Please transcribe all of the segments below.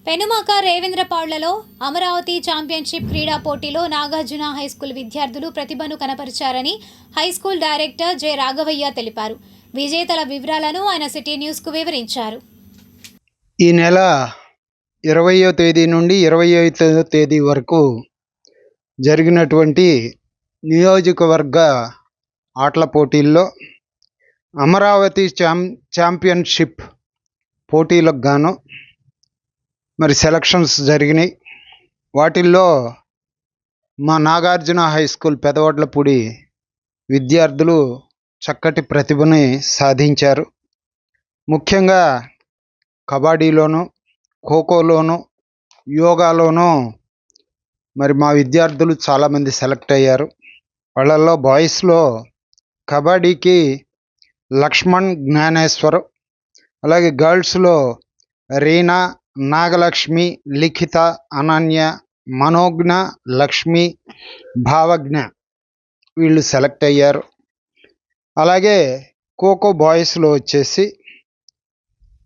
Penumaka రేవేంద్రపాళ్లలో Amaravati championship క్రీడా పోటీలో Nagarjuna high school విద్యార్థులు ప్రతిభను కనపరిచారని హైస్కూల్ డైరెక్టర్ జె రాఘవయ్య తెలిపారు. విజేతల వివరాలను ఆయన సిటీ న్యూస్కు వివరించారు. ఈ నెల 20వ తేదీ నుండి 25వ తేదీ వరకు జరిగినటువంటి నియోజకవర్గ ఆటల పోటీల్లో అమరావతి ఛాంపియన్షిప్ పోటీలకు గాను మరి సెలక్షన్స్ జరిగినాయి. వాటిల్లో మా నాగార్జున హై స్కూల్ పెదవడ్లపూడి విద్యార్థులు చక్కటి ప్రతిభని సాధించారు. ముఖ్యంగా కబడ్డీలోను, ఖోఖోలోను, యోగాలోనూ మరి మా విద్యార్థులు చాలామంది సెలెక్ట్ అయ్యారు. వాళ్ళల్లో బాయ్స్లో కబడ్డీకి లక్ష్మణ్ జ్ఞానేశ్వర్, అలాగే గర్ల్స్లో రీనా, నాగలక్ష్మి, లిఖిత, అనన్య, మనోజ్ఞ, లక్ష్మి, భావజ్ఞ వీళ్ళు సెలెక్ట్ అయ్యారు. అలాగే ఖోఖో బాయ్స్లో వచ్చేసి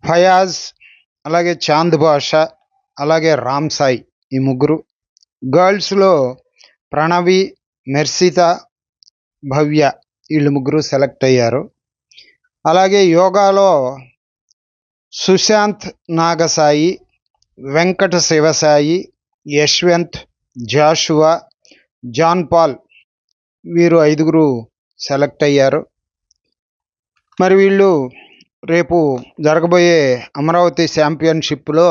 ఫయాజ్, అలాగే చాంద్ భాష, అలాగే రామ్ సాయి, ఈ ముగ్గురు. గర్ల్స్లో ప్రణవి, మెర్సిత, భవ్య వీళ్ళు ముగ్గురు సెలెక్ట్ అయ్యారు. అలాగే యోగాలో సుశాంత్ నాగసాయి, వెంకట శివసాయి, యశ్వంత్, జాషువా, జాన్ పాల్ వీరు 5గురు సెలెక్ట్ అయ్యారు. మరి వీళ్ళు రేపు జరగబోయే అమరావతి ఛాంపియన్షిప్లో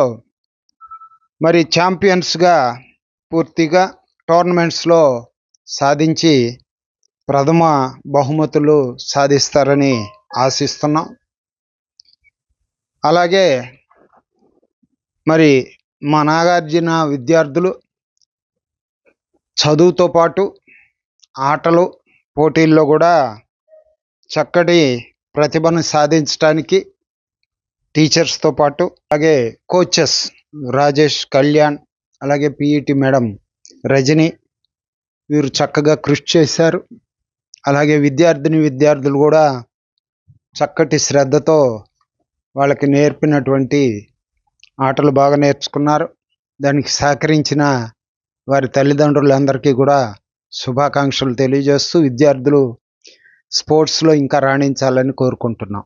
మరి ఛాంపియన్స్గా పూర్తిగా టోర్నమెంట్స్లో సాధించి ప్రథమ బహుమతులు సాధిస్తారని ఆశిస్తున్నాం. అలాగే మరి మా నాగార్జున విద్యార్థులు చదువుతో పాటు ఆటలు పోటీల్లో కూడా చక్కటి ప్రతిభను సాధించడానికి టీచర్స్తో పాటు అలాగే కోచెస్ రాజేష్, కళ్యాణ్, అలాగే పిఈటి మేడం రజని వీరు చక్కగా కృషి చేశారు. అలాగే విద్యార్థులు కూడా చక్కటి శ్రద్ధతో వాళ్ళకి నేర్పినటువంటి ఆటలు బాగా నేర్చుకున్నారు. దానికి సహకరించిన వారి తల్లిదండ్రులందరికీ కూడా శుభాకాంక్షలు తెలియజేస్తూ విద్యార్థులు స్పోర్ట్స్లో ఇంకా రాణించాలని కోరుకుంటున్నాం.